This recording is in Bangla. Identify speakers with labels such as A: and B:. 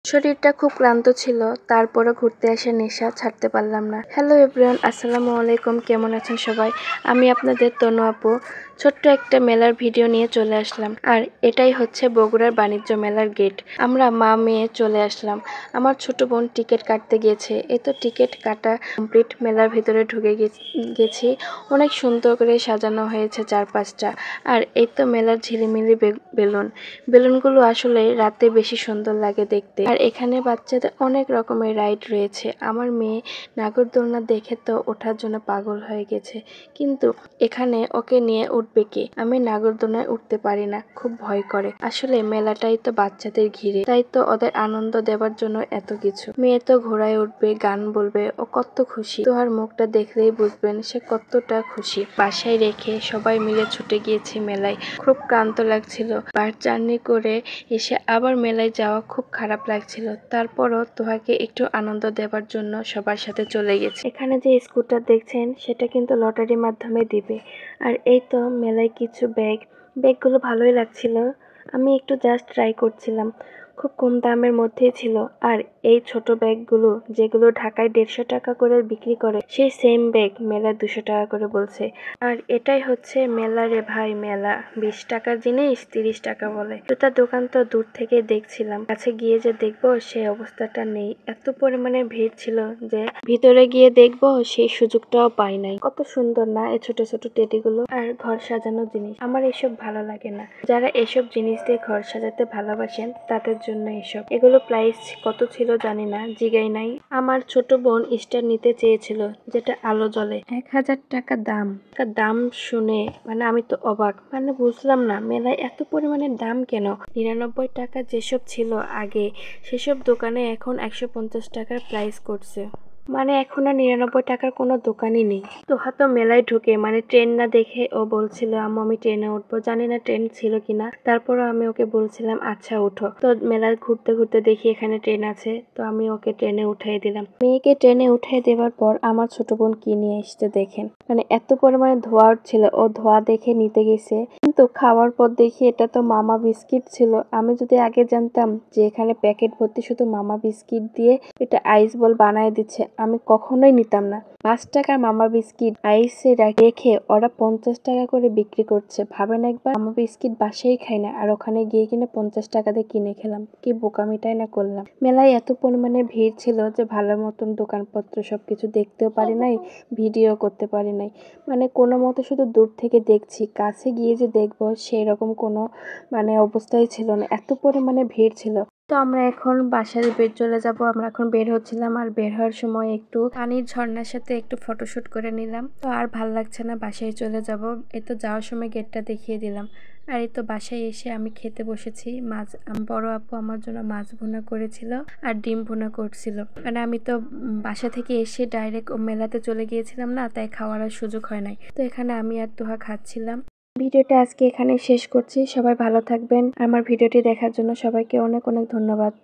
A: শরীরটা খুব ক্লান্ত ছিল, তারপরও ঘুরতে আসা নেশা ছাড়তে পারলাম না। হ্যালো এভরিওয়ান, আসসালামু আলাইকুম। কেমন আছেন সবাই? আমি আপনাদের তনু আপু ছোট্ট একটা মেলার ভিডিও নিয়ে চলে আসলাম। আর এটাই হচ্ছে বগুড়ার বাণিজ্য মেলার গেট। আমরা মা মেয়ে চলে আসলাম। আমার ছোট বোন টিকিট কাটতে গিয়েছে। এই তো টিকিট কাটা কমপ্লিট, মেলার ভিতরে ঢুকে গেছি। অনেক সুন্দর করে সাজানো হয়েছে চারপাশটা। আর এই তো মেলার ঝিলিমিলি বেলুনগুলো আসলে রাতে বেশি সুন্দর লাগে দেখতে। আর এখানে বাচ্চাদের অনেক রকমের রাইড রয়েছে। আমার মেয়ে নাগরদোলনা দেখে তো ওঠার জন্য পাগল হয়ে গেছে, কিন্তু এখানে ওকে নিয়ে উঠবে কে? আমি নাগরদোলনায় উঠতে পারি না, খুব ভয় করে। আসলে মেলাটাই তো বাচ্চাদের ঘিরে, তাই তো ওদের আনন্দ দেওয়ার জন্য এত কিছু। মেয়ে তো ঘোড়ায় উঠবে, গান বলবে, ও কত খুশি। তো আর মুখটা দেখলেই বুঝবেন সে কতটা খুশি। বাসায় রেখে সবাই মিলে ছুটে গিয়েছে মেলায়। খুব ক্লান্ত লাগছিল। বাস জার্নি করে এসে আবার মেলায় যাওয়া খুব খারাপ লাগছিল। তারপরও তোহাকে একটু আনন্দ দেওয়ার জন্য সবার সাথে চলে গেছে। এখানে যে স্কুটার দেখছেন সেটা কিন্তু লটারির মাধ্যমে দিবে। আর এই তো মেলায় কিছু ব্যাগগুলো ভালোই লাগছিল। আমি একটু জাস্ট ট্রাই করছিলাম। খুব কম দামের মধ্যেই ছিল। আর এই ছোট ব্যাগগুলো যেগুলো ঢাকায় 150 টাকা করে বিক্রি করে, সেই সেম ব্যাগ মেলায় 200 টাকা করে বলছে। আর এটাই হচ্ছে মেলা রে ভাই, মেলা 20 টাকার জিনিস 30 টাকা বলে। জুতার দোকান তো দূর থেকে দেখছিলাম, কাছে গিয়ে যে দেখবো সেই অবস্থাটা নেই। এত পরিমাণে ভিড় ছিল যে ভিতরে গিয়ে দেখবো সেই সুযোগটাও পাই নাই। কত সুন্দর না এই ছোট ছোট টেডিগুলো আর ঘর সাজানো জিনিস। আমার এসব ভালো লাগে না। যারা এসব জিনিস দিয়ে ঘর সাজাতে ভালোবাসেন তাদের জন্য এসব। এগুলো প্রাইস কত ছিল জানি না, জিগাই নাই। আমার ছোট বোন স্টার নিতে চেয়েছিল, যেটা আলো জ্বলে। 1000 টাকা দাম। দাম শুনে মানে আমি তো অবাক, মানে বুঝলাম না মেলায় এত পরিমাণে দাম কেন। 99 টাকা যেসব ছিল আগে, সেসব দোকানে এখন 150 টাকার প্রাইস করছে। মানে এখন আর 99 টাকার কোনো দোকানই নেই। তো হয়তো মেলায় ঢুকে মানে ট্রেন না দেখে ও বলছিল আম্মু আমি ট্রেনে উঠবো। জানি না ট্রেন ছিল কিনা, তারপরও আমি ওকে বলছিলাম আচ্ছা উঠো। তো মেলায় ঘুরতে ঘুরতে দেখি এখানে ট্রেন আছে, তো আমি ওকে ট্রেনে উঠাই দিলাম। মেয়েকে ট্রেনে উঠাই দেওয়ার পর আমার ছোট বোন কি নিয়ে এসছে দেখেন। মানে এত পরিমাণে ধোয়া উঠছিল, ও ধোয়া দেখে নিতে গেছে, কিন্তু খাওয়ার পর দেখি এটা তো মামা বিস্কিট ছিল। আমি যদি আগে জানতাম যে এখানে প্যাকেট ভর্তি শুধু মামা বিস্কিট দিয়ে এটা আইস বল বানায় দিচ্ছে, আমি কখনোই নিতাম না। 5 টাকার মামা বিস্কিট আইসে রেখে ওরা 50 টাকা করে বিক্রি করছে। ভাবেন একবার, মামা বিস্কিট বাসায় খাই না আর ওখানে গিয়ে কিনে 50 টাকা দিয়ে কিনে খেলাম। কি বোকামিটাই না করলাম। মেলায় এত পরিমাণে ভিড় ছিল যে ভালো মতন দোকানপত্র সবকিছু দেখতেও পারি নাই, ভিডিও করতে পারি নাই। মানে কোনো মতো শুধু দূর থেকে দেখছি, কাছে গিয়ে যে দেখবো সেই রকম কোনো মানে অবস্থাই ছিল না, এত পরিমাণে ভিড় ছিল। তো আমরা এখন বাসায় চলে যাব। আমরা এখন বের হচ্ছিলাম, আর বের হওয়ার সময় একটু পানির ঝর্ণার সাথে একটু ফটোশুট করে নিলাম। তো আর ভাল লাগছে না, বাসায় চলে যাব। এই তো যাওয়ার সময় গেটটা দেখিয়ে দিলাম। আর এই তো বাসায় এসে আমি খেতে বসেছি। মাছ বড় আপু আমার জন্য মাছ ভুনা করেছিল আর ডিম ভুনা করছিল। মানে আমি তো বাসা থেকে এসে ডাইরেক্ট মেলাতে চলে গিয়েছিলাম না, তাই খাওয়ার আর সুযোগ হয় নাই। তো এখানে আমি আর তোহা খাচ্ছিলাম। ভিডিওটা আজকে এখানে শেষ করছি। সবাই ভালো থাকবেন। আমার ভিডিওটি দেখার জন্য সবাইকে অনেক অনেক ধন্যবাদ।